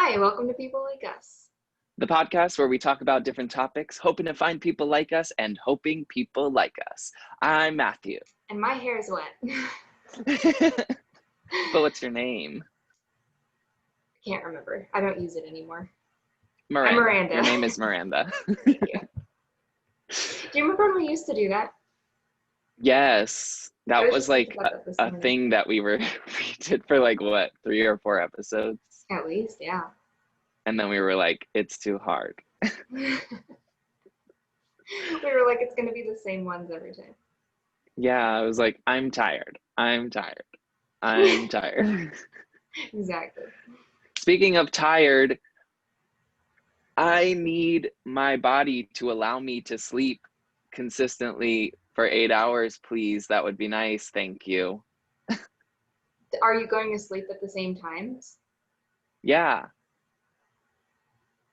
Hi, welcome to People Like Us. The podcast where we talk about different topics, hoping to find people like us and hoping people like us. I'm Matthew. And my hair is wet. But what's your name? I can't remember. I don't use it anymore. Miranda. I'm Miranda. Your name is Miranda. Thank you. Do you remember when we used to do that? Yes. That was like a morning. thing that we did for like what, 3 or 4 episodes? At least, yeah. And then we were like, it's too hard. We were like, it's going to be the same ones every time. Yeah, I was like, I'm tired. Exactly. Speaking of tired, I need my body to allow me to sleep consistently for 8 hours, please. That would be nice. Thank you. Are you going to sleep at the same times? Yeah.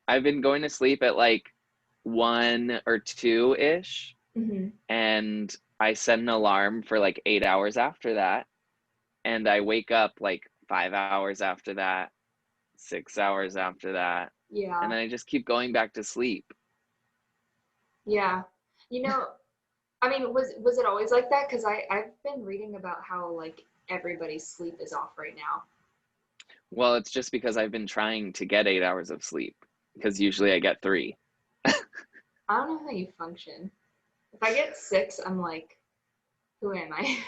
I've been going to sleep at like 1 or 2-ish. Mm-hmm. And I set an alarm for like 8 hours after that. And I wake up like 5 hours after that, 6 hours after that. Yeah. And then I just keep going back to sleep. Yeah. You know, I mean, was it always like that? Because I've been reading about how like everybody's sleep is off right now. Well, it's just because I've been trying to get 8 hours of sleep, because usually I get 3. I don't know how you function. If I get 6, I'm like, who am I?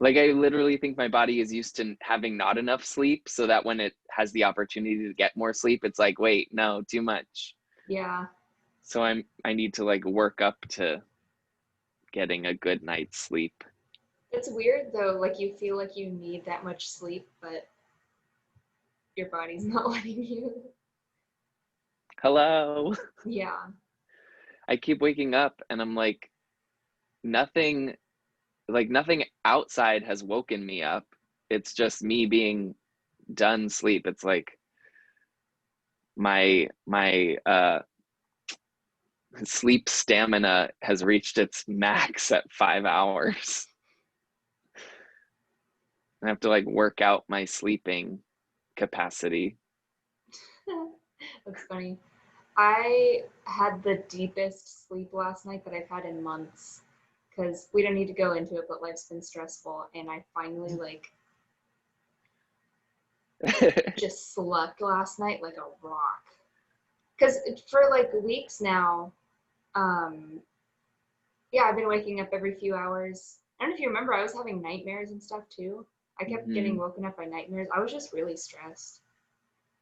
Like, I literally think my body is used to having not enough sleep, so that when it has the opportunity to get more sleep, it's like, wait, no, too much. Yeah. So I need to like work up to getting a good night's sleep. It's weird though, like you feel like you need that much sleep, but your body's not letting you. Hello. Yeah. I keep waking up and I'm like, nothing outside has woken me up. It's just me being done sleep. It's like my sleep stamina has reached its max at 5 hours. I have to like work out my sleeping capacity. That's funny. I had the deepest sleep last night that I've had in months because we don't need to go into it, but life's been stressful, and I finally like just slept last night like a rock. Because for like weeks now, yeah, I've been waking up every few hours. I don't know if you remember, I was having nightmares and stuff too. I kept getting woken up by nightmares. I was just really stressed.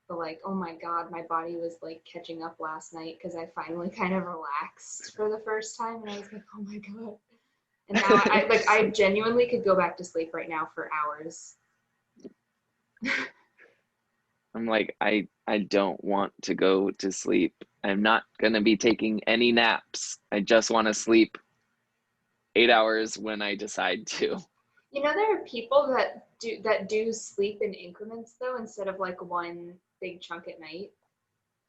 But like, oh my God, my body was like catching up last night because I finally kind of relaxed for the first time. And I was like, oh my God. And now I genuinely could go back to sleep right now for hours. I'm like, I don't want to go to sleep. I'm not going to be taking any naps. I just want to sleep 8 hours when I decide to. You know, there are people that do sleep in increments though, instead of like one big chunk at night.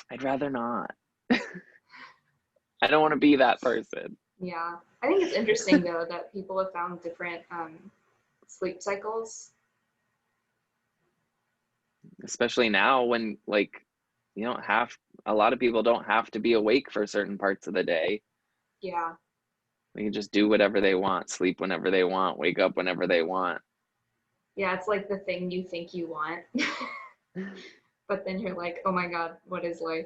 I'd rather not. I don't want to be that person. Yeah. I think it's interesting though that people have found different sleep cycles. Especially now when like a lot of people don't have to be awake for certain parts of the day. Yeah. They can just do whatever they want, sleep whenever they want, wake up whenever they want. Yeah, it's like the thing you think you want. But then you're like, oh my God, what is life?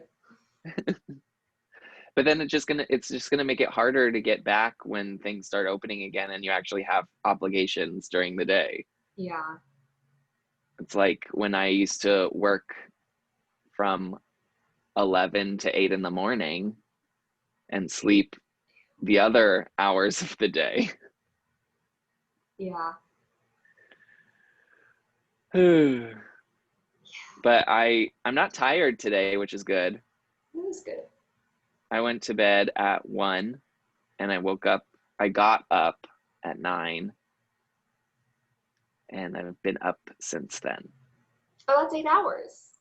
But then it's just gonna make it harder to get back when things start opening again and you actually have obligations during the day. Yeah. It's like when I used to work from 11 to 8 in the morning and sleep the other hours of the day. Yeah. But I'm not tired today, which is good. It was good. I went to bed at 1 and I got up at 9 and I've been up since then. Oh, that's 8 hours.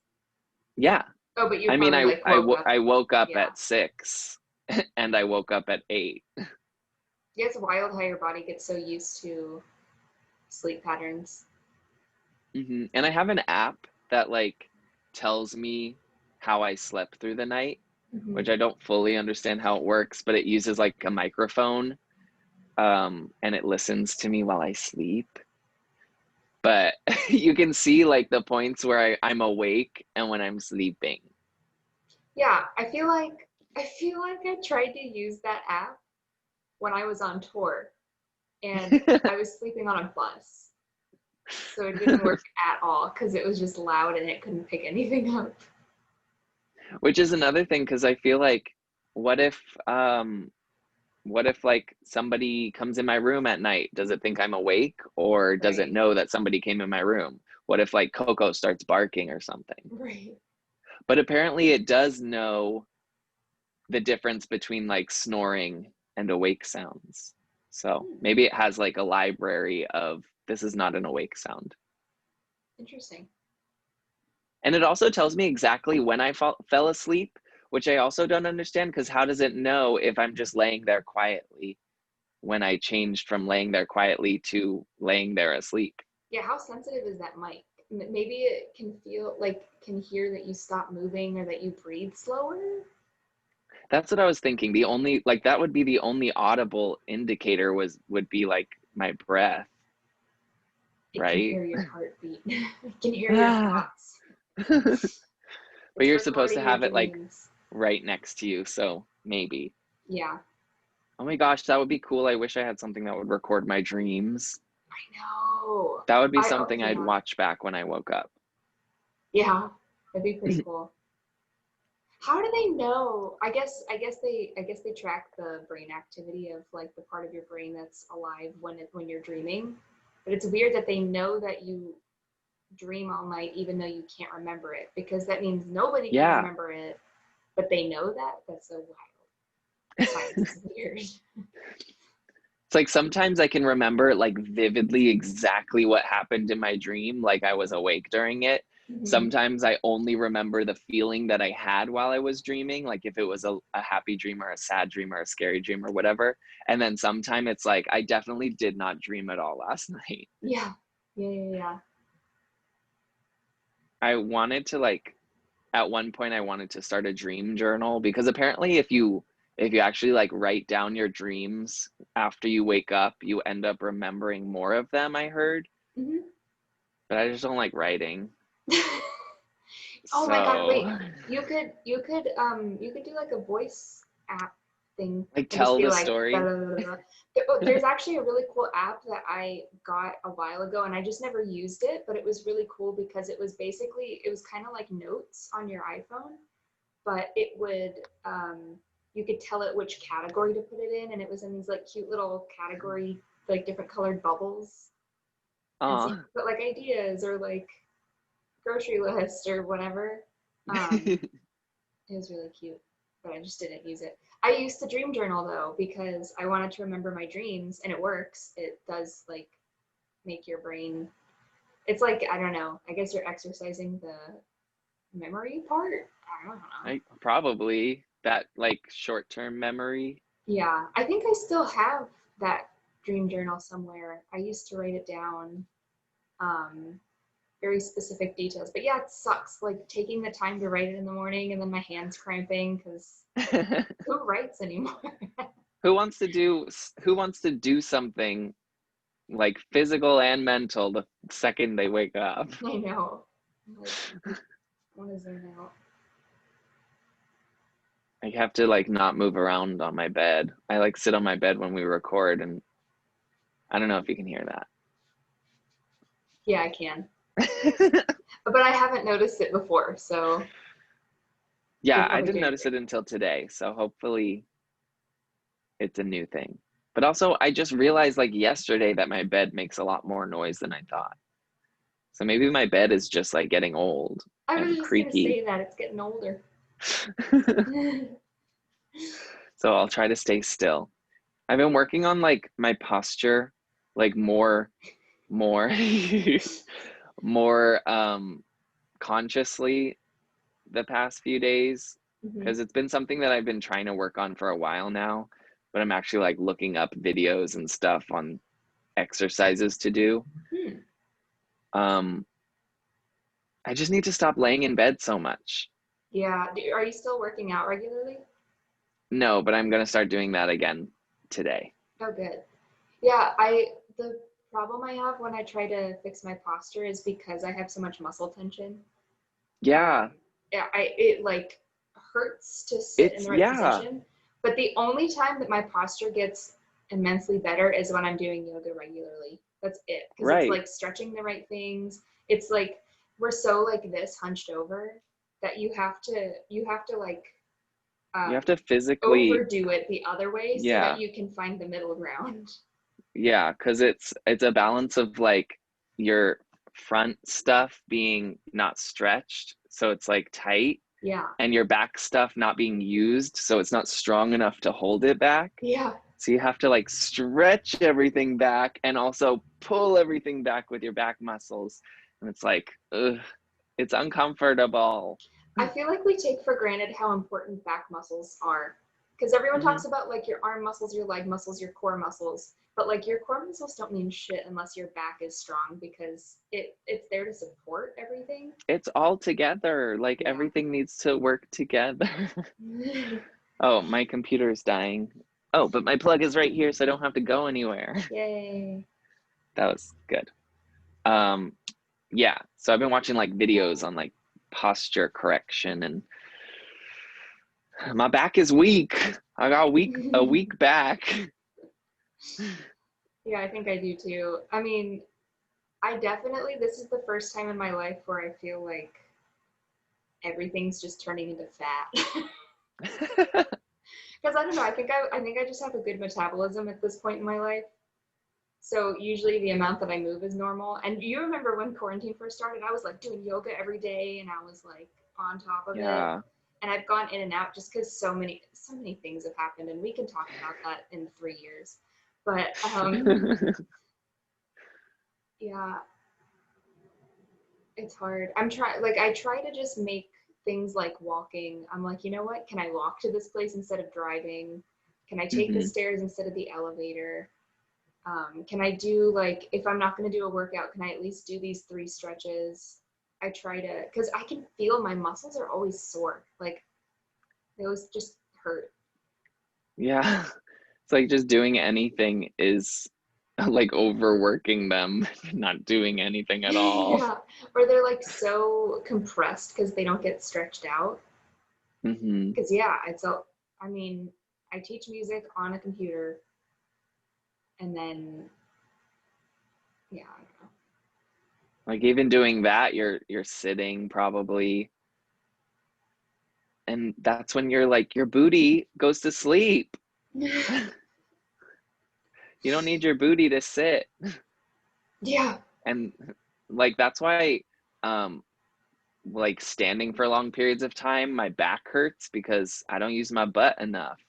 Yeah. Oh, but you I mean, probably woke up. I woke up Yeah. at 6 and I woke up at 8. Yeah, it's wild how your body gets so used to sleep patterns. And I have an app that like tells me how I slept through the night, Mhm. which I don't fully understand how it works, but it uses like a microphone, and it listens to me while I sleep. But you can see like the points where I'm awake and when I'm sleeping. Yeah, I feel like I tried to use that app when I was on tour and I was sleeping on a bus. So it didn't work at all because it was just loud and it couldn't pick anything up. Which is another thing, because I feel like, what if um what if like somebody comes in my room at night? Does it think I'm awake, or does it Right. know that somebody came in my room? What if like Coco starts barking or something? Right. But apparently it does know the difference between like snoring and awake sounds. So Hmm. maybe it has like a library of this is not an awake sound. Interesting. And it also tells me exactly when I fell asleep, which I also don't understand, because how does it know if I'm just laying there quietly when I changed from laying there quietly to laying there asleep? Yeah, how sensitive is that mic? Maybe it can feel like can hear that you stop moving or that you breathe slower. That's what I was thinking. The only like that would be the only audible indicator would be like my breath, It can right? hear your heartbeat. It can hear your Ah. thoughts. But It's you're supposed to recording your have it like dreams. right next to you, so maybe. Yeah, Oh my gosh, that would be cool. I wish I had something that would record my dreams. I know. That would be I something I'd yeah, watch back when I woke up. yeah, that'd be pretty cool. How do they know? I guess they track the brain activity of like the part of your brain that's alive when you're dreaming. But it's weird that they know that you dream all night even though you can't remember it because that means nobody can Yeah. remember it, but they know that. That's so wild. Science is weird. It's like sometimes I can remember like vividly exactly what happened in my dream, like I was awake during it. Hmm. Sometimes I only remember the feeling that I had while I was dreaming, like if it was a happy dream or a sad dream or a scary dream or whatever. And then sometime it's like I definitely did not dream at all last night. Yeah. Yeah, yeah, yeah. I wanted to like at one point I wanted to start a dream journal, because apparently if you actually like write down your dreams after you wake up, you end up remembering more of them, I heard. Hmm. But I just don't like writing. Oh my God, So wait. You could do like a voice app thing like and just tell be the like da, story. da, da, da, da. There's actually a really cool app that I got a while ago and I just never used it, but it was really cool because it was kind of like notes on your iPhone, but it would you could tell it which category to put it in and it was in these like cute little category like different colored bubbles. And so you Aw. could put like ideas or like grocery list or whatever. Um, it was really cute, but I just didn't use it. I used to dream journal though because I wanted to remember my dreams, and it works. It does like make your brain. It's like I don't know. I guess you're exercising the memory part. I don't know. I probably that like short-term memory. Yeah, I think I still have that dream journal somewhere. I used to write it down. Um, Very specific details. But yeah, it sucks like taking the time to write it in the morning and then my hands cramping because who writes anymore? Who wants to do something like physical and mental the second they wake up? I know. Like, what is there now? I have to like not move around on my bed. I like sit on my bed when we record, and I don't know if you can hear Yeah, I can. that. But I haven't noticed it before, so you're Yeah, I probably didn't doing notice great. it until today, so hopefully it's a new thing. But also, I just realized like yesterday that my bed makes a lot more noise than I thought. So maybe my bed is just like getting old I was and just gonna creaky. say that it's getting older. So I'll try to stay still. I've been working on like my posture, like more, more consciously the past few days, Hmm. because it's been something that I've been trying to work on for a while now, but I'm actually like looking up videos and stuff on exercises to do. Hmm. Um, I just need to stop laying in bed so much. Yeah. Are you still working out regularly? No, but I'm gonna start doing that again today. Oh, good. Yeah, the problem I have when I try to fix my posture is because I have so much muscle tension. Yeah, Um, yeah, it like hurts to sit in it's the right yeah, position. But the only time that my posture gets immensely better is when I'm doing yoga regularly. That's it, because it's right. like stretching the right things. It's like we're so like this hunched over that you have to like You um, have to physically, overdo it the other way so that yeah, you can find the middle ground. yeah, because it's a balance of like your front stuff being not stretched, so it's like tight, Yeah. and your back stuff not being used, so it's not strong enough to hold it back. Yeah. So you have to like stretch everything back and also pull everything back with your back muscles. And it's like, ugh, it's uncomfortable. I feel like we take for granted how important back muscles are. Because everyone Hmm. talks about like your arm muscles, your leg muscles, your core muscles, but like your core muscles don't mean shit unless your back is strong because it's there to support everything. It's all together. Like Yeah. everything needs to work together. Oh, my computer is dying. Oh, but my plug is right here, so I don't have to go anywhere. Yay. That was good. Um, yeah. So I've been watching like videos on like posture correction, and my back is weak. I got a weak back. Yeah, I think I do too. I mean, this is the first time in my life where I feel like everything's just turning into fat. Because I don't know, I think I just have a good metabolism at this point in my life. So usually the amount that I move is normal. And you remember when quarantine first started, I was like doing yoga every day and I was like on top of it. Yeah. And I've gone in and out just because so many things have happened and we can talk about that in 3 years. But yeah, it's hard. I try to just make things like walking. I'm like, you know what? Can I walk to this place instead of driving? Can I take the Hmm. stairs instead of the elevator? Can I do like if I'm not going to do a workout, can I at least do these 3 stretches? I try to because I can feel my muscles are always sore. Like they always just hurt. Yeah. It's like just doing anything is like overworking them, not doing anything at all. Yeah, or they're like so compressed because they don't get stretched out. Hmm. Because yeah, I mean, I teach music on a computer, and then yeah, I don't know. Like even doing that, you're sitting probably, and that's when you're like your booty goes to sleep. You don't need your booty to sit. Yeah, And like that's why um like standing for long periods of time, my back hurts because I don't use my butt enough.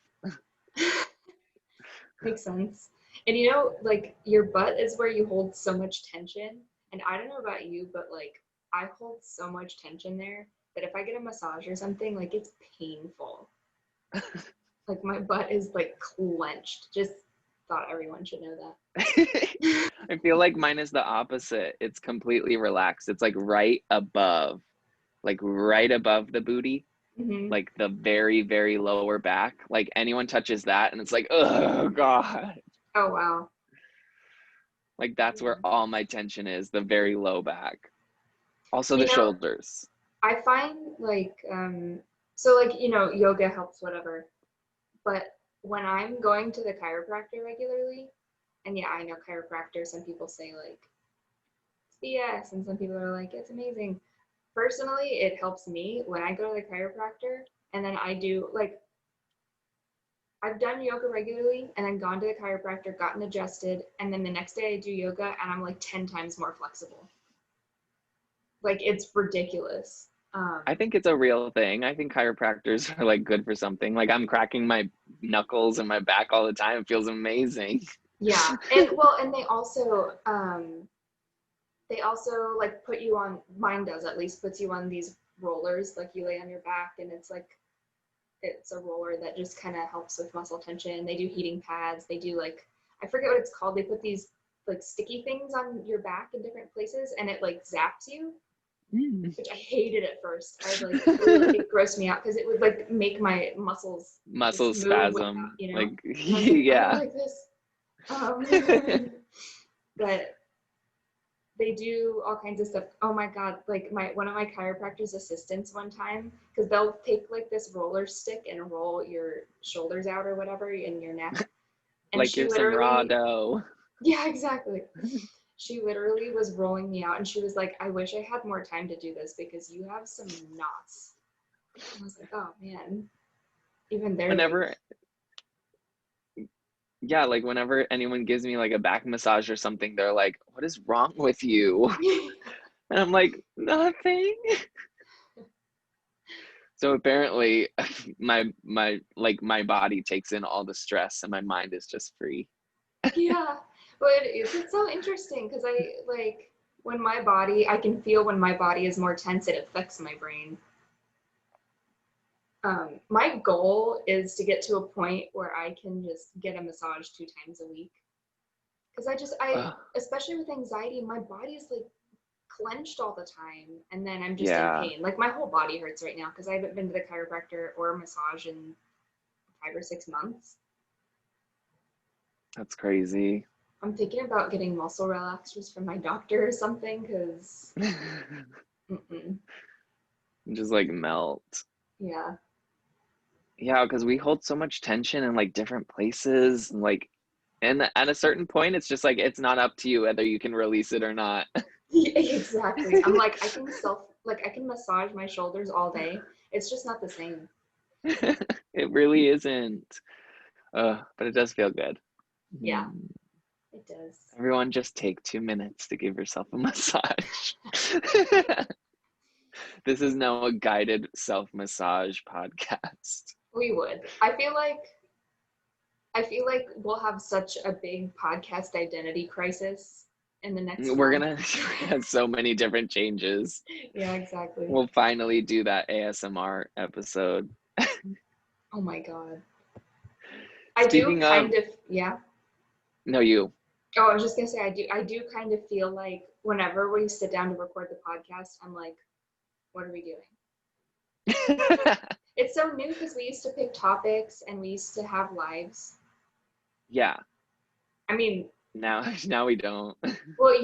makes sense. And you know, like your butt is where you hold so much tension. And I don't know about you, but like I hold so much tension there that if I get a massage or something, like it's painful. Like my butt is like clenched. Just thought everyone should know that. I feel like mine is the opposite. It's completely relaxed. It's like right above the booty, Hmm. like the very, very lower back. Like anyone touches that and it's like, oh God. Oh wow. Like that's where Yeah. all my tension is, the very low back. Also You the know, shoulders. I find like so like yoga helps whatever, but when I'm going to the chiropractor regularly, and yeah, I know chiropractor, some people say like it's BS and some people are like it's amazing. Personally, it helps me when I go to the chiropractor and then I do like I've done yoga regularly and then gone to the chiropractor, gotten adjusted, and then the next day I do yoga and I'm like 10 times more flexible. Like it's ridiculous. I think it's a real thing. I think chiropractors are like good for something. Like I'm cracking my knuckles and my back all the time. It feels amazing. Yeah. And well, and they also like put you on, mine does at least, puts you on these rollers, like you lay on your back and it's a roller that just kind of helps with muscle tension. They do heating pads. They do like, I forget what it's called. They put these like sticky things on your back in different places and it like zaps you. which I hated at first. I like it grossed me out because it would like make my muscles Muscle just move spasm. without, you know. Like, And I was like, I don't yeah. like this. But they do all kinds of stuff. Oh my God, like one of my chiropractor's assistants one time, because they'll take like this roller stick and roll your shoulders out or whatever in your neck. And Like she you're some raw literally, dough. yeah, exactly. She literally was rolling me out and she was like, I wish I had more time to do this because you have some knots. I was like, oh man, even they're like, Whenever, yeah, like whenever anyone gives me like a back massage or something, they're like, what is wrong with you? And I'm like, nothing. So apparently my body takes in all the stress and my mind is just free. yeah, but it's so interesting because I like I can feel when my body is more tense, it affects my brain. My goal is to get to a point where I can just get a massage 2 times a week. Because Ugh, especially with anxiety, my body is like clenched all the time. And then I'm just in yeah, pain. Like my whole body hurts right now because I haven't been to the chiropractor or massage in 5 or 6 months. that's crazy. I'm thinking about getting muscle relaxers from my doctor or something because, Just like melt. yeah. Yeah, because we hold so much tension in like different places and like and at a certain point it's just like it's not up to you whether you can release it or not. Yeah, exactly. I'm like, I can massage my shoulders all day. It's just not the same. It really isn't. But it does feel good. Yeah, Mm. it does. Everyone just take 2 minutes to give yourself a massage. This is now a guided self-massage podcast. We would. I feel like we'll have such a big podcast identity crisis in the next We're month. gonna have so many different changes. Yeah, exactly. We'll finally do that ASMR episode. Oh my God. I do Speaking of, kind of, yeah. no, you. Oh, I was just gonna say, I do kind of feel like whenever we sit down to record the podcast, I'm like, what are we doing? It's so new because we used to pick topics and we used to have lives. Yeah. I mean, Now we don't. well,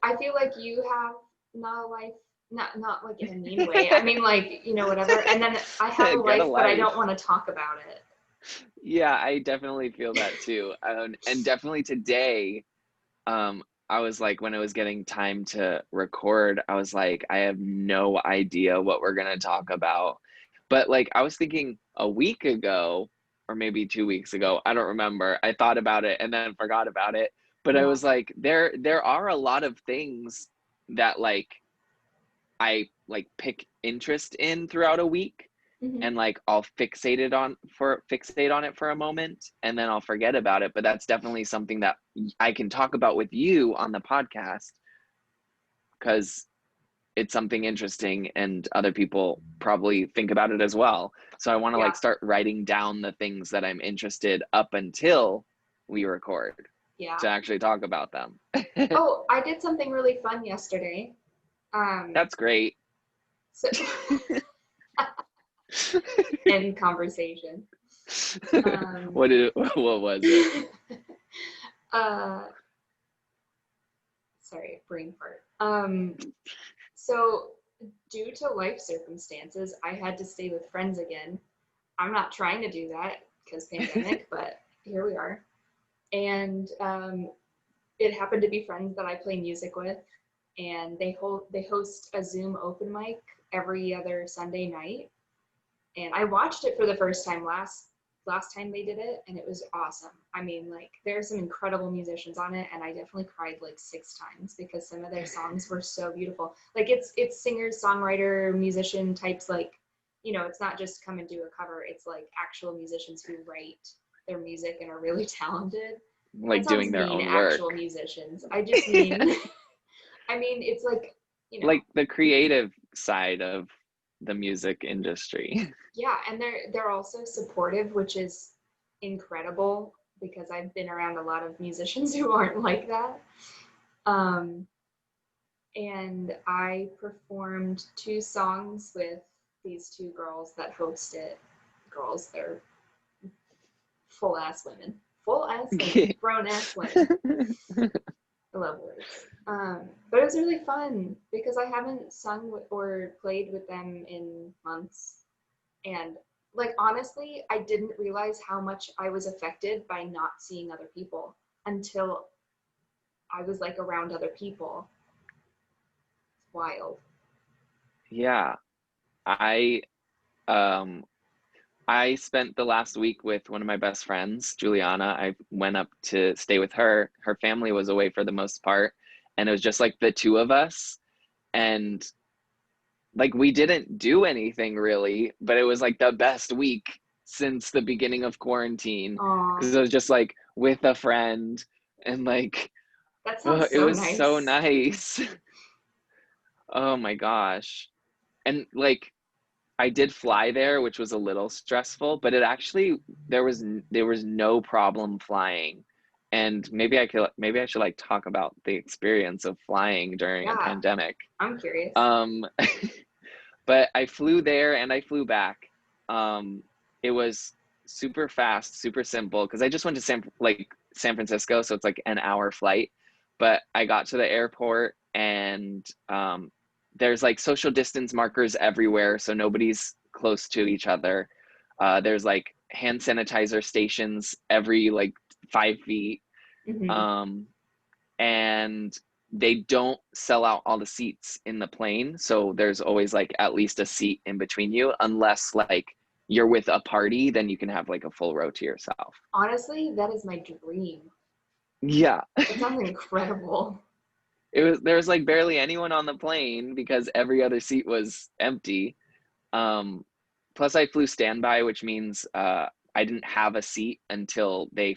I feel like you have not a life, not like in a mean way. I mean, like, whatever. And then I have a Get a life, but I life. don't want to talk about it. Yeah, I definitely feel that too. And definitely today, I was like, when it was getting time to record, I was like, I have no idea what we're gonna talk about. But like, I was thinking a week ago, or maybe 2 weeks ago, I don't remember. I thought about it and then forgot about it. But I Yeah. was like, there are a lot of things that like I like pick interest in throughout a week Hmm. and like I'll fixate on it for a moment and then I'll forget about it. But that's definitely something that I can talk about with you on the podcast because it's something interesting and other people probably think about it as well. So I want to Yeah. like start writing down the things that I'm interested up until we record Yeah. to actually talk about them. Oh, I did something really fun yesterday. That's great. So end conversation. What was it? uh, Sorry, brain fart. So due to life circumstances, I had to stay with friends again. I'm not trying to do that because pandemic, but here we are. And it happened to be friends that I play music with, and they host a Zoom open mic every other Sunday night. And I watched it for the first time last time they did it, and it was awesome. I mean, like, there's some incredible musicians on it, and I definitely cried like 6 times because some of their songs were so beautiful. Like, it's singers, songwriter, musician types. Like, it's not just come and do a cover. It's like actual musicians who write their music and are really talented. That Like sounds doing their mean, own actual work. musicians. I just mean, I mean, it's like, Like the creative side of the music industry. yeah, and they're also supportive, which is incredible because I've been around a lot of musicians who aren't like that. Um, and I performed 2 songs with these 2 girls that host it. Girls, they're full-ass women, grown-ass women. I love words. But it was really fun because I haven't sung or played with them in months. And like, honestly, I didn't realize how much I was affected by not seeing other people until I was like around other people. It's wild. Yeah. I um I spent the last week with one of my best friends, Juliana. I went up to stay with her. Her family was away for the most part, and it was just like the two of us. And like we didn't do anything really, but it was like the best week since the beginning of quarantine Aw, because it was just like with a friend and like that oh, sounds it so was so nice. nice. Oh my gosh. And like I did fly there, which was a little stressful, but it actually there was no problem flying. And maybe I should like talk about the experience of flying during a Yeah, pandemic. I'm curious. Um, but I flew there and I flew back. It was super fast, super simple because I just went to San Francisco, so it's like an hour flight. But I got to the airport and there's like social distance markers everywhere, so nobody's close to each other. There's like hand sanitizer stations every like 5 feet. Hmm. Um, and they don't sell out all the seats in the plane, so there's always like at least a seat in between you unless like you're with a party, then you can have like a full row to yourself. Honestly, that is my dream. Yeah. That sounds incredible. There was like barely anyone on the plane because every other seat was empty. um Plus I flew standby, which means I didn't have a seat until they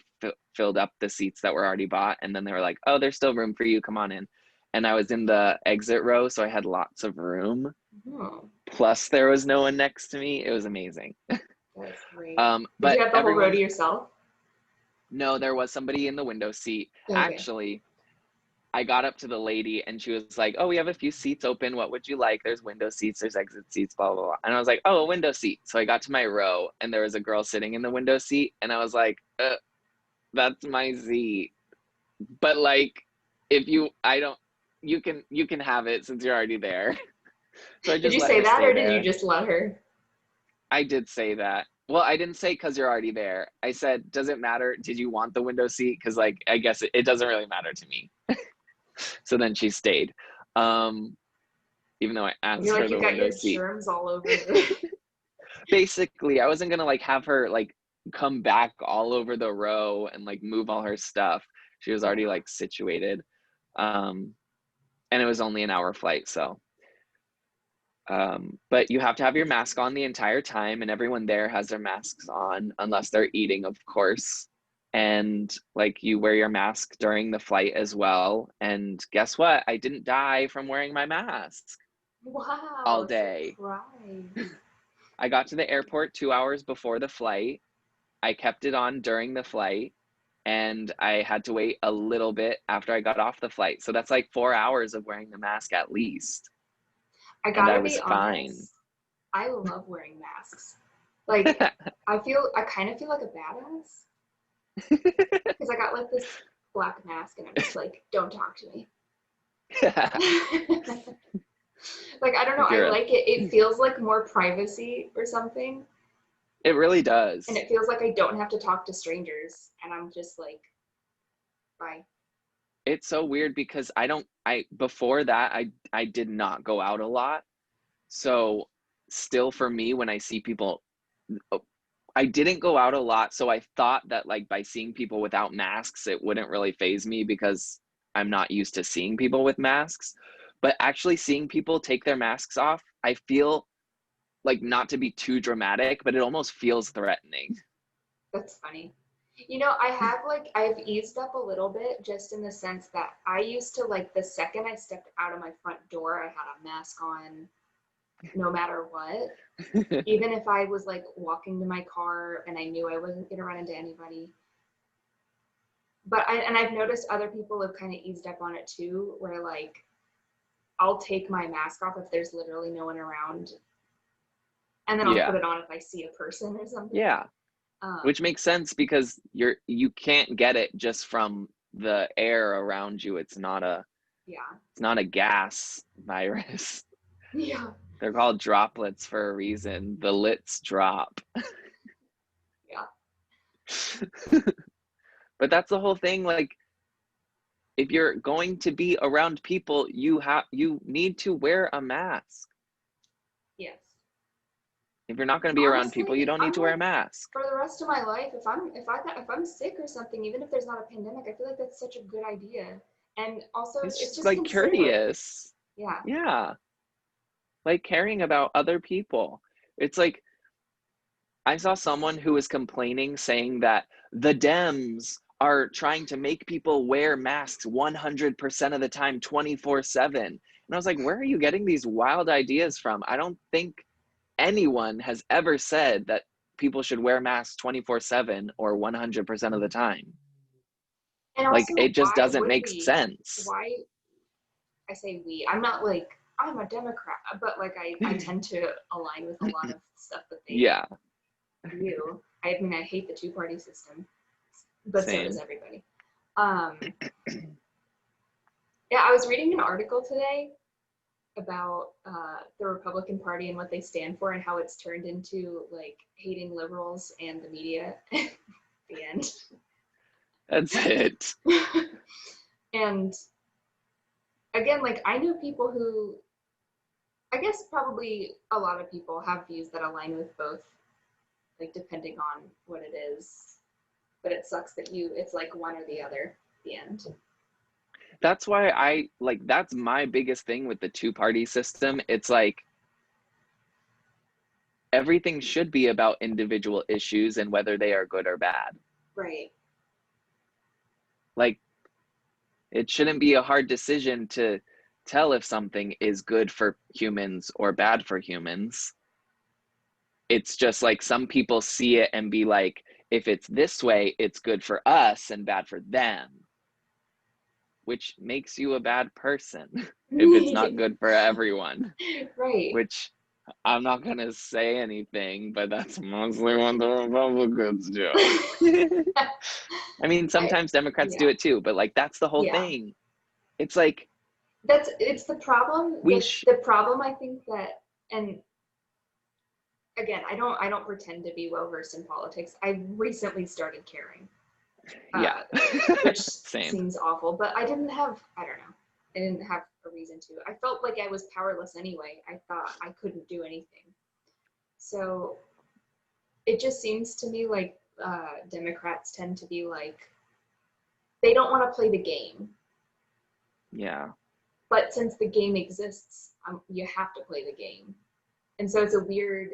filled up the seats that were already bought, and then they were like, oh, there's still room for you, come on in. And I was in the exit row, so I had lots of room, Oh, plus there was no one next to me. It was amazing. that's great. Did But you have the whole row everyone, to yourself? no, there was somebody in the window seat. Okay. Actually, I got up to the lady and she was like, oh, we have a few seats open. What would you like? There's window seats, there's exit seats, blah, blah, blah. And I was like, oh, a window seat. So I got to my row and there was a girl sitting in the window seat. And I was like, that's my seat. But like, if you, I don't, you can have it since you're already there. So I Did just you let say her that stay or did you there. just let her? I did say that. Well, I didn't say because you're already there. I said, does it matter? Did you want the window seat? Because like, I guess it doesn't really matter to me. So then she stayed. Um, even though I asked You're for like, you the got window your seat. germs all over the. Basically, I wasn't gonna like have her like come back all over the row and like move all her stuff. She was already Yeah. like situated. Um, and it was only an hour flight, so but you have to have your mask on the entire time, and everyone there has their masks on unless they're eating, of course. And like you wear your mask during the flight as well. And guess what? I didn't die from wearing my mask all Wow, day. surprise. I got to the airport 2 hours before the flight. I kept it on during the flight, and I had to wait a little bit after I got off the flight. So that's like 4 hours of wearing the mask at least. I And I gotta be was fine. honest, I love wearing masks. Like, I kind of feel like a badass because I got like this black mask and I'm just like, don't talk to me. Like, I don't know, I You're like it. It feels like more privacy or something. it really And does. it feels like I don't have to talk to strangers. And I'm just like, bye. It's so weird because I before that I did not go out a lot. So still for me when I see people, oh, I didn't go out a lot, so I thought that like by seeing people without masks it wouldn't really phase me because I'm not used to seeing people with masks. But actually seeing people take their masks off, I feel like, not to be too dramatic, but it almost feels threatening. That's funny. You know, I've eased up a little bit just in the sense that I used to like the second I stepped out of my front door, I had a mask on no matter what. Even if I was like walking to my car and I knew I wasn't gonna run into anybody. But I've noticed other people have kind of eased up on it too, where like I'll take my mask off if there's literally no one around, and then I'll Yeah. put it on if I see a person or something. Yeah. Which makes sense because you can't get it just from the air around you. It's not a gas virus. Yeah. They're called droplets for a reason. The lits drop. Yeah. But that's the whole thing. Like, if you're going to be around people, you need to wear a mask. Yes. If you're not going to be around people, you don't need to wear a mask. For the rest of my life, if I'm sick or something, even if there's not a pandemic, I feel like that's such a good idea. And also, it's just like curious. Yeah. Yeah. Like caring about other people. It's like, I saw someone who was complaining, saying that the Dems are trying to make people wear masks 100% of the time, 24/7. And I was like, where are you getting these wild ideas from? I don't think anyone has ever said that people should wear masks 24/7 or 100% of the time. And also, like, it just doesn't make sense. Why? I say we. I'm not like, I'm a Democrat, but like I tend to align with a lot of stuff that they do. I mean, I hate the two-party system, but so does everybody. Yeah, I was reading an article today about the Republican Party and what they stand for and how it's turned into like hating liberals and the media. The end. That's it. And again, like, I know people who, I guess probably a lot of people have views that align with both, like, depending on what it is. But it sucks that it's like one or the other at the end. That's why that's my biggest thing with the two-party system. It's like, everything should be about individual issues and whether they are good or bad. Right. Like, it shouldn't be a hard decision to tell if something is good for humans or bad for humans. It's just like, some people see it and be like, if it's this way, it's good for us and bad for them, which makes you a bad person if it's not good for everyone. Right. Which, I'm not going to say anything, but that's mostly what the Republicans do. I mean, sometimes Democrats do it too, but like, that's the whole thing. It's like, it's the problem. The problem, I think, that, and again, I don't pretend to be well versed in politics. I recently started caring. Which seems awful, but I don't know. I didn't have a reason to. I felt like I was powerless anyway. I thought I couldn't do anything. So it just seems to me like Democrats tend to be like, they don't want to play the game. Yeah. But since the game exists, you have to play the game. And so it's a weird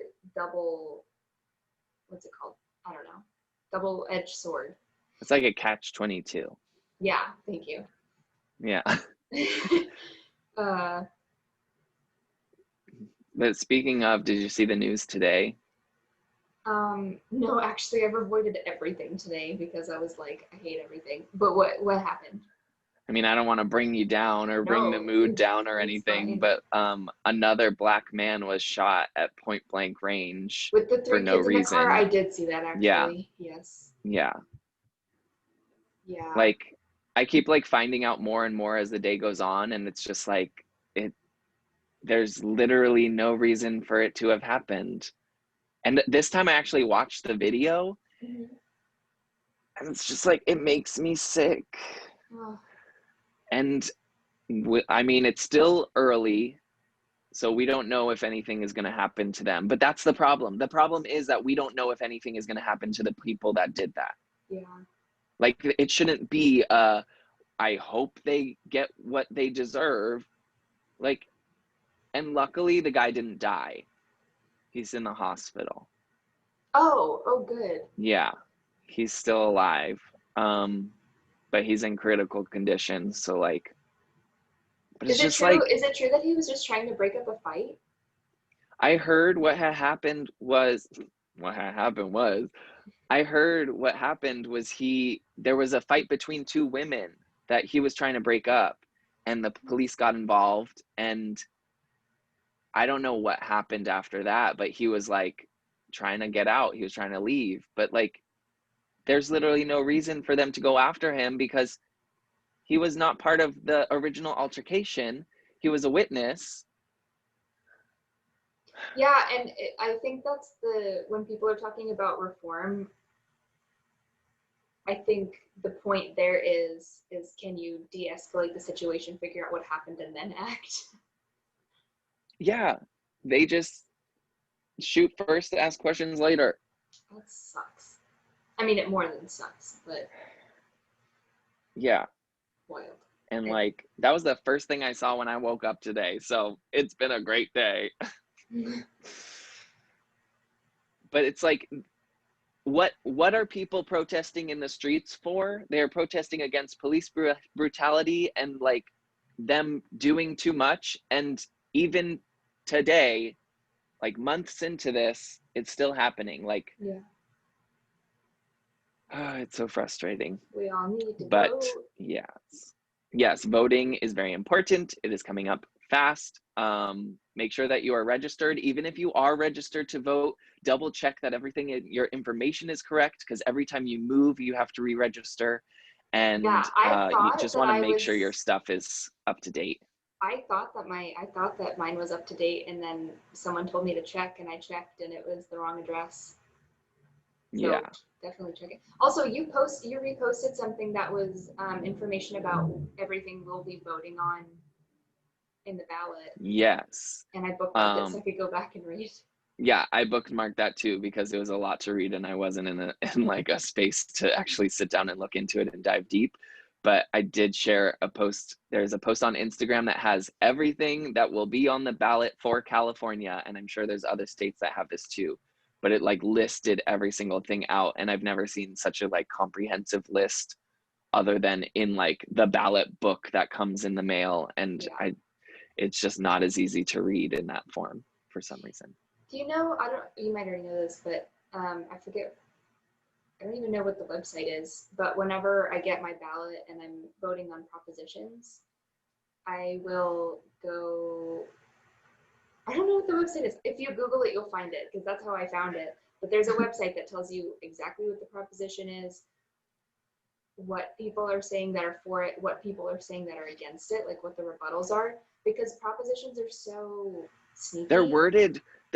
what's it called? I don't know. Double-edged sword. It's like a catch-22. Yeah, thank you. Yeah. But speaking of, did you see the news today? No, actually, I've avoided everything today because I was like, I hate everything. But what happened? I mean, I don't want to bring you down or bring the mood down or anything, but another black man was shot at point-blank range with the 3 for no kids reason. In the car. I did see that, actually. Yeah. Yes. Yeah. Yeah. Like, I keep like finding out more and more as the day goes on, and it's just like, there's literally no reason for it to have happened. And this time I actually watched the video, and it's just like, it makes me sick. Oh. And I mean, it's still early, so we don't know if anything is going to happen to them. But that's the problem. The problem is that we don't know if anything is going to happen to the people that did that. Yeah. Like, it shouldn't be, I hope they get what they deserve. Like, and luckily the guy didn't die. He's in the hospital. Oh, good. Yeah, he's still alive. But he's in critical condition, so like, but it's just like, is it true that he was just trying to break up a fight? I heard what happened was there was a fight between 2 women that he was trying to break up, and the police got involved, and I don't know what happened after that, but he was like trying to get out. He was trying to leave, but like there's literally no reason for them to go after him because he was not part of the original altercation. He was a witness. Yeah, and I think that's when people are talking about reform, I think the point there is can you de-escalate the situation, figure out what happened, and then act? Yeah, they just shoot first, ask questions later. That sucks. I mean, it more than sucks, but yeah. Wild. And like that was the first thing I saw when I woke up today. So it's been a great day. But it's like, what are people protesting in the streets for? They're protesting against police brutality and like them doing too much. And even today, like months into this, it's still happening. Like, yeah, it's so frustrating. we all need to But vote. yes, voting is very important. It is coming up fast. Make sure that you are registered. Even if you are registered to vote, double check that everything in your information is correct, because every time you move, you have to re-register. And Yeah, you just want to make sure your stuff is up to date. I thought that mine was up to date, and then someone told me to check, and I checked, and it was the wrong address. So Yeah, definitely check it. Also, you reposted something that was information about everything we'll be voting on in the ballot. yes. And I bookmarked it so I could go back and read. Yeah, I bookmarked that too because it was a lot to read and I wasn't in like a space to actually sit down and look into it and dive deep. But I did share a post. There's a post on Instagram that has everything that will be on the ballot for California, and I'm sure there's other states that have this too. But it like listed every single thing out, and I've never seen such a like comprehensive list other than in like the ballot book that comes in the mail, and it's just not as easy to read in that form for some reason. Do you know, you might already know this, but I forget, I don't even know what the website is, but whenever I get my ballot and I'm voting on propositions, I will go, I don't know what the website is. If you Google it, you'll find it, because that's how I found it. But there's a website that tells you exactly what the proposition is, what people are saying that are for it, what people are saying that are against it, like what the rebuttals are, because propositions are so sneaky. They're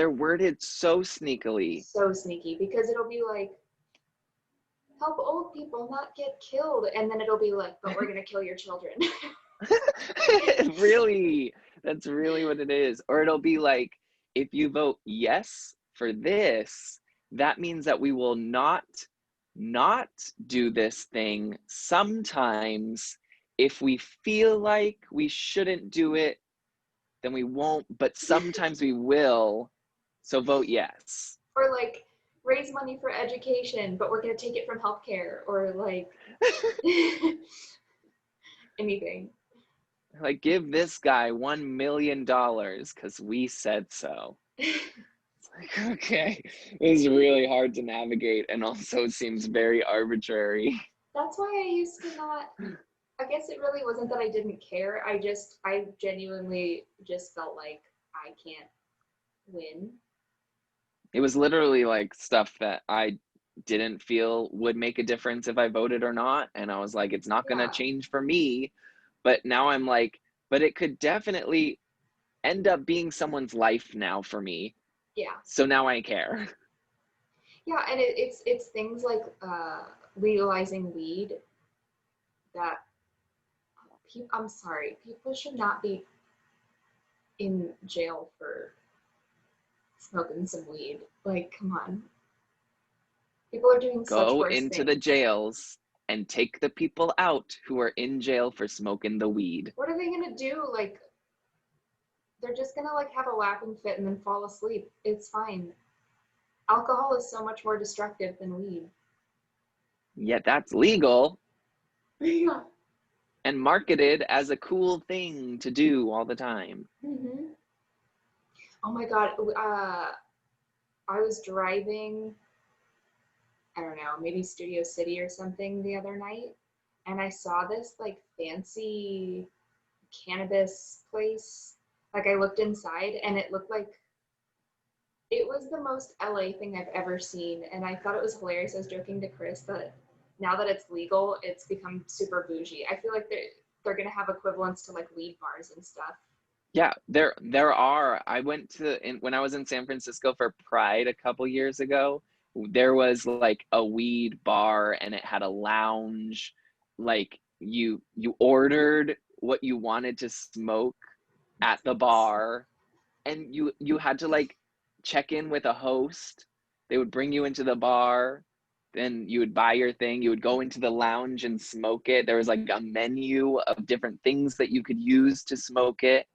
worded so sneakily. So sneaky, because it'll be like, help old people not get killed, and then it'll be like, but we're gonna kill your children. Really, that's really what it is. Or it'll be like, if you vote yes for this, that means that we will not do this thing sometimes. If we feel like we shouldn't do it, then we won't, but sometimes we will, so vote yes. Or like, raise money for education, but we're gonna take it from healthcare, or like anything. Like, give this guy $1 million because we said so. It's like, okay, this is really hard to navigate and also seems very arbitrary. That's why I used to not, I guess it really wasn't that I didn't care. I genuinely just felt like I can't win. It was literally like stuff that I didn't feel would make a difference if I voted or not. And I was like, it's not going to change for me. But now I'm like, but it could definitely end up being someone's life now for me. Yeah. So now I care. Yeah, and it's things like legalizing weed that I'm sorry, people should not be in jail for smoking some weed. Like, come on. People are doing such worse things. Go into the jails and take the people out who are in jail for smoking the weed. What are they gonna do? Like, they're just gonna like have a laughing fit and then fall asleep. It's fine. Alcohol is so much more destructive than weed. Yet that's legal. Yeah. And marketed as a cool thing to do all the time. Mm-hmm. Oh my God. I was driving, I don't know, maybe Studio City or something the other night, and I saw this like fancy cannabis place. Like I looked inside and it looked like it was the most LA thing I've ever seen. And I thought it was hilarious. I was joking to Chris that now that it's legal, it's become super bougie. I feel like they're gonna have equivalents to like weed bars and stuff. Yeah, there are. I went to when I was in San Francisco for Pride a couple years ago. There was like a weed bar and it had a lounge. Like you ordered what you wanted to smoke at the bar, and you had to like check in with a host. They would bring you into the bar, then you would buy your thing, you would go into the lounge and smoke it. There was like a menu of different things that you could use to smoke it.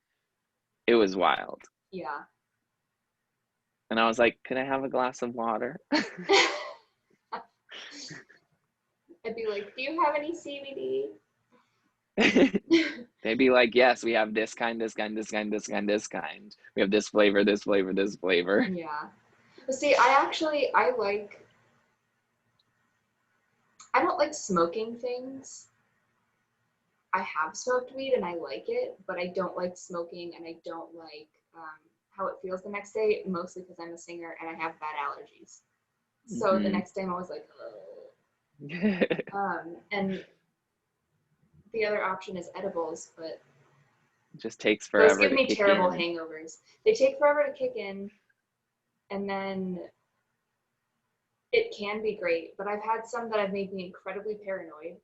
It was wild. Yeah. And I was like, can I have a glass of water? I'd be like, do you have any CBD? They'd be like, yes, we have this kind, this kind, this kind, this kind, this kind. We have this flavor, this flavor, this flavor. Yeah. But see, I don't like smoking things. I have smoked weed and I like it, but I don't like smoking and I don't like how it feels the next day, mostly because I'm a singer and I have bad allergies. So the next day I'm always like, and the other option is edibles, but it just takes forever. Those give me terrible hangovers. They take forever to kick in, and then it can be great, but I've had some that have made me incredibly paranoid.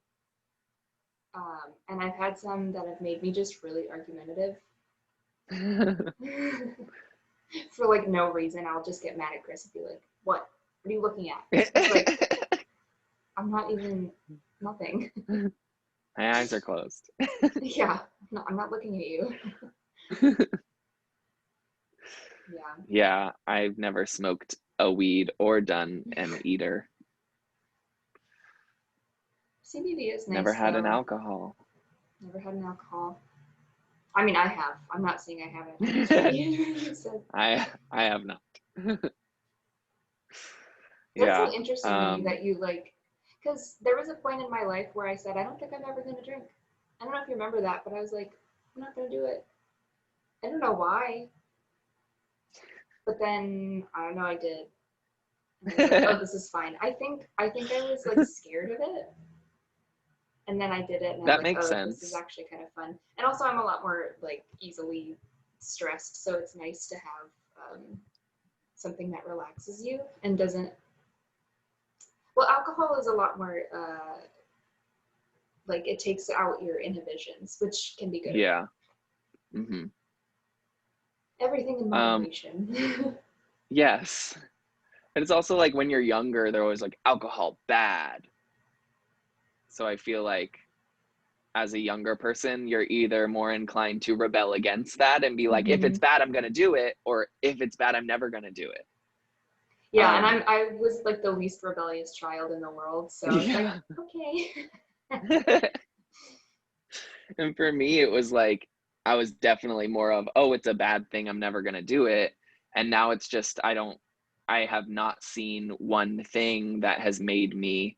And I've had some that have made me just really argumentative. For like no reason, I'll just get mad at Chris and be like, "What? What are you looking at?" Like, I'm not even nothing. My eyes are closed. Yeah, I'm not looking at you. Yeah. Yeah, I've never smoked a weed or done an eater. CBD is nice. Never had an alcohol. Never had an alcohol. I mean, I have. I'm not saying I haven't. So, I have not. That's so interesting to me that you like, because there was a point in my life where I said, I don't think I'm ever going to drink. I don't know if you remember that, but I was like, I'm not going to do it. I don't know why. But then, I don't know, I did. And I was like, oh, this is fine. I think I was like scared of it. And then I did it, and that I was makes like, oh, sense. this is actually kind of fun. And also, I'm a lot more like easily stressed, so it's nice to have something that relaxes you and doesn't. Well, alcohol is a lot more like it takes out your inhibitions, which can be good. Yeah. Mm-hmm. Everything in moderation. Yes. And it's also like when you're younger, they're always like, alcohol bad. So I feel like as a younger person, you're either more inclined to rebel against that and be like, if it's bad, I'm going to do it. Or if it's bad, I'm never going to do it. Yeah, and I was like the least rebellious child in the world. So I was like, okay. And for me, it was like, I was definitely more of, oh, it's a bad thing, I'm never going to do it. And now it's just, I have not seen one thing that has made me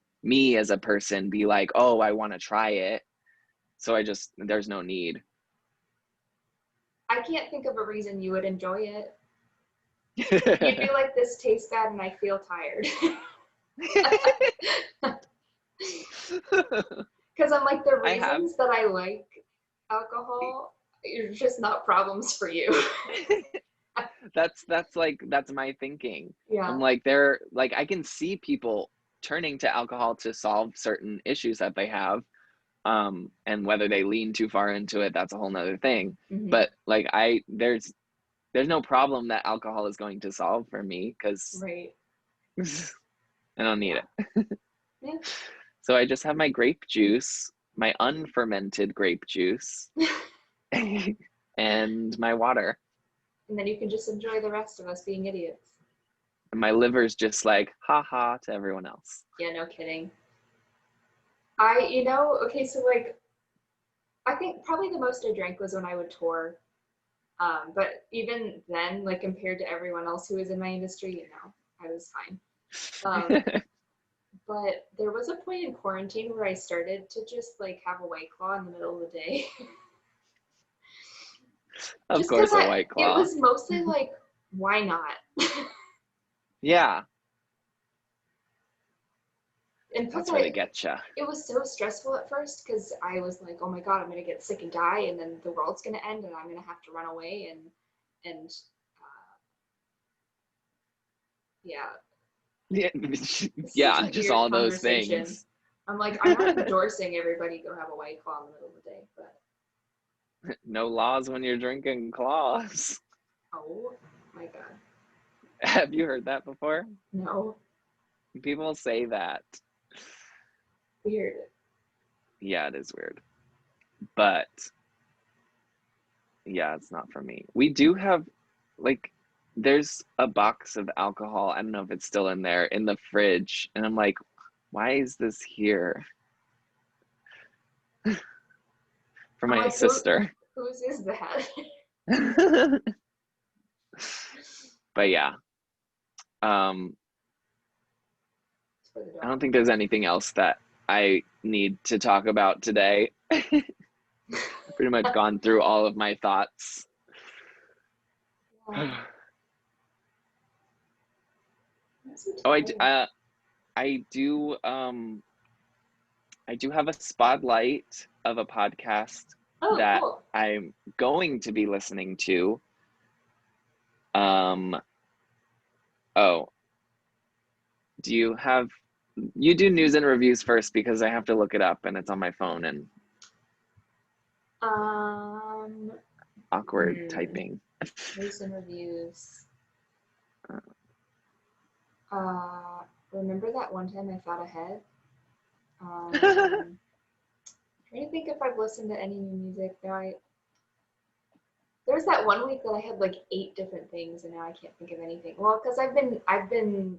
as a person be like, oh, I want to try it. So there's no need. I can't think of a reason you would enjoy it. You'd be like, this tastes bad and I feel tired. Because I'm like, the reasons that I like alcohol are just not problems for you. That's my thinking. Yeah. I'm like, I can see people turning to alcohol to solve certain issues that they have. And whether they lean too far into it, that's a whole nother thing. But like there's no problem that alcohol is going to solve for me, because right. I don't need it. Yeah. So I just have my grape juice, my unfermented grape juice, and my water. And then you can just enjoy the rest of us being idiots. And my liver's just like, ha ha to everyone else. Yeah, no kidding. Okay, so like, I think probably the most I drank was when I would tour. But even then, like compared to everyone else who was in my industry, I was fine. But there was a point in quarantine where I started to just like have a White Claw in the middle of the day. Of Just because course, a White it Claw. was mostly like, why not? Yeah, And plus, that's where they get you. it was so stressful at first because I was like, oh my God, I'm gonna get sick and die, and then the world's gonna end, and I'm gonna have to run away, and yeah, Yeah, it's such yeah, a just weird all those conversation. things. I'm like, I'm not endorsing everybody go have a White Claw in the middle of the day, but No laws when you're drinking claws. oh my God, Have you heard that before? no, People say that. weird. Yeah, it is weird. But yeah, it's not for me. We do have, like, there's a box of alcohol. I don't know if it's still in there in the fridge. And I'm like, why is this here? For I'm my like, sister. whose is that? But yeah. Um, For the I don't dog. think there's anything else that I need to talk about today. Pretty much gone through all of my thoughts. Yeah. I'm so Oh, tired. I do I do have a spotlight of a podcast Oh, that cool. I'm going to be listening to. Um, oh, do you have, you do news and reviews first because I have to look it up and it's on my phone and Um, awkward typing. News and reviews. Remember that one time I thought ahead? Trying to think if I've listened to any new music. No, there was that one week that I had like 8 different things, and now I can't think of anything. Well, because I've been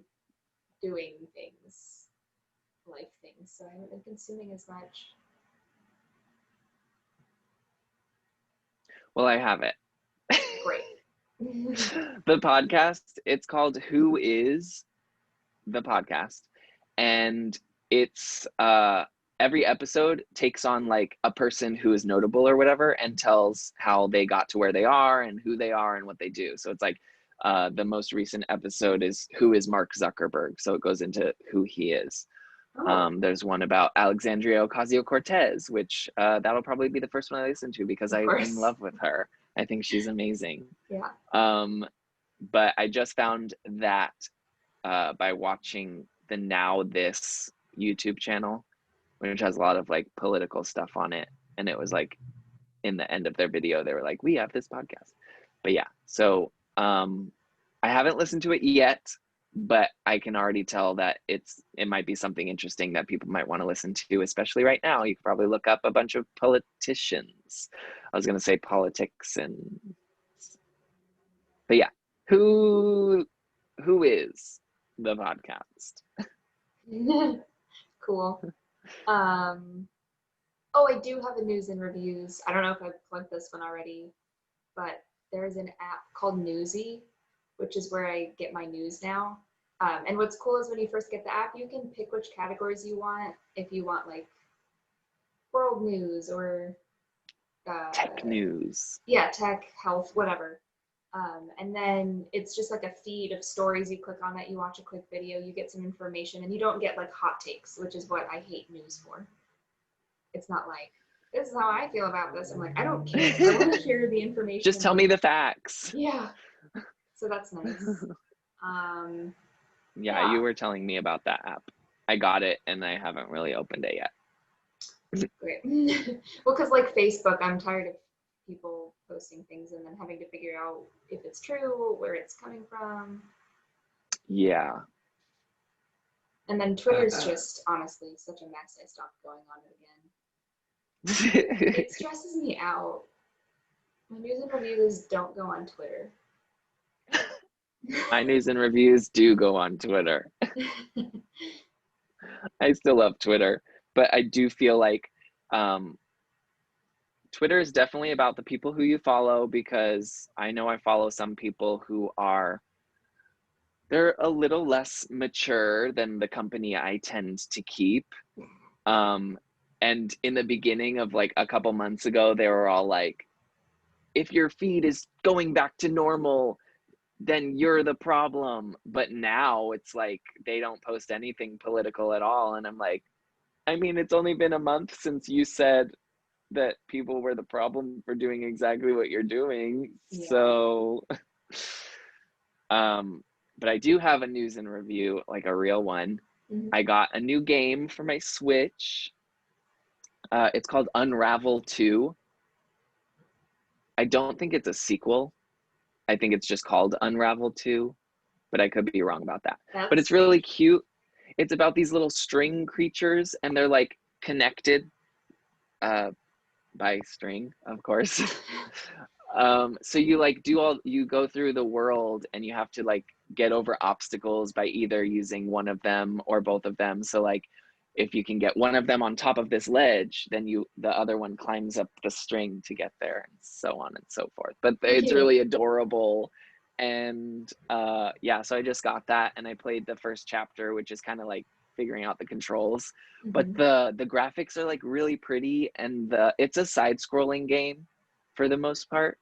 doing things, life things, so I haven't been consuming as much. Well, I have it. Great. The podcast, it's called Who Is the Podcast, and it's every episode takes on like a person who is notable or whatever and tells how they got to where they are and who they are and what they do. So it's like the most recent episode is Who is Mark Zuckerberg, so it goes into who he is. Oh, There's one about Alexandria Ocasio-Cortez, which that'll probably be the first one I listen to because of I'm in course. love with her. I think she's amazing. Yeah. But I just found that by watching the Now This YouTube channel, which has a lot of like political stuff on it. And it was like in the end of their video, they were like, we have this podcast. But yeah, so I haven't listened to it yet, but I can already tell that it might be something interesting that people might want to listen to, especially right now. You could probably look up a bunch of politicians. I was gonna say politics but yeah, who is the podcast? Cool. Um, oh, I do have a news and reviews. I don't know if I've plugged this one already, but there's an app called Newsy, which is where I get my news now. And what's cool is when you first get the app, you can pick which categories you want. If you want like world news or Tech news. yeah, tech, health, whatever. And then it's just like a feed of stories. You click on it, you watch a quick video, you get some information, and you don't get like hot takes, which is what I hate news for. It's not like, this is how I feel about this. I'm like, I don't care. I want to hear the information. Just tell me the facts. Yeah. So that's nice. Yeah, you were telling me about that app. I got it and I haven't really opened it yet. Great. Well, because like Facebook, I'm tired of people posting things and then having to figure out if it's true, where it's coming from. Yeah. And then Twitter's just honestly such a mess. I stopped going on it again. It stresses me out. My news and reviews don't go on Twitter. My news and reviews do go on Twitter. I still love Twitter, but I do feel like Twitter is definitely about the people who you follow, because I know I follow some people who they're a little less mature than the company I tend to keep. And in the beginning of like a couple months ago, they were all like, if your feed is going back to normal, then you're the problem. But now it's like they don't post anything political at all. And I'm like, I mean, it's only been a month since you said that people were the problem for doing exactly what you're doing. Yeah. So, but I do have a news and review, like a real one. Mhm. I got a new game for my Switch. It's called Unravel 2. I don't think it's a sequel. I think it's just called Unravel 2, but I could be wrong about that. But it's really cute. It's about these little string creatures, and they're like connected by string, of course. So you like you go through the world, and you have to like get over obstacles by either using one of them or both of them. So like if you can get one of them on top of this ledge, then the other one climbs up the string to get there, and so on and so forth. But it's really adorable. And yeah, so I just got that, and I played the first chapter, which is kind of like figuring out the controls. But the graphics are like really pretty, and it's a side-scrolling game for the most part.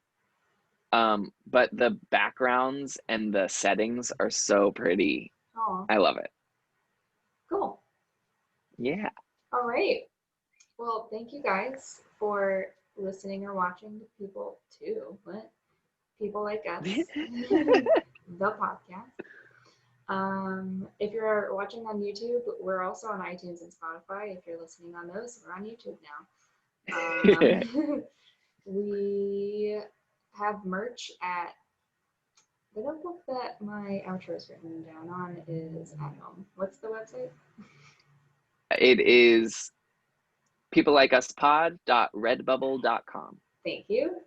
But the backgrounds and the settings are so pretty. Aww. I love it. Cool. Yeah. All right. Well, thank you guys for listening or watching to people too. What? People like us. The podcast. If you're watching on YouTube, we're also on iTunes and Spotify. If you're listening on those, we're on YouTube now. We have merch at the notebook that my outro is written down on is at home. What's the website? It is peoplelikeuspod.redbubble.com. Thank you.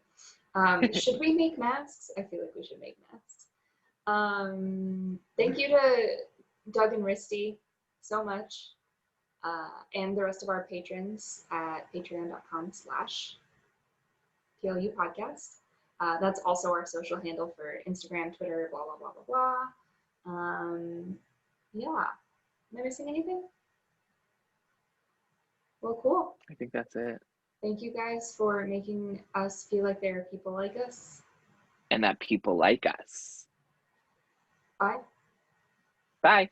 Should we make masks? I feel like we should make masks. Thank you to Doug and Risty so much, and the rest of our patrons at patreon.com/PLU podcast. That's also our social handle for Instagram, Twitter, blah, blah, blah, blah, blah. Yeah. Am I missing anything? Well, cool. I think that's it. Thank you guys for making us feel like there are people like us. And that people like us. Bye. Bye.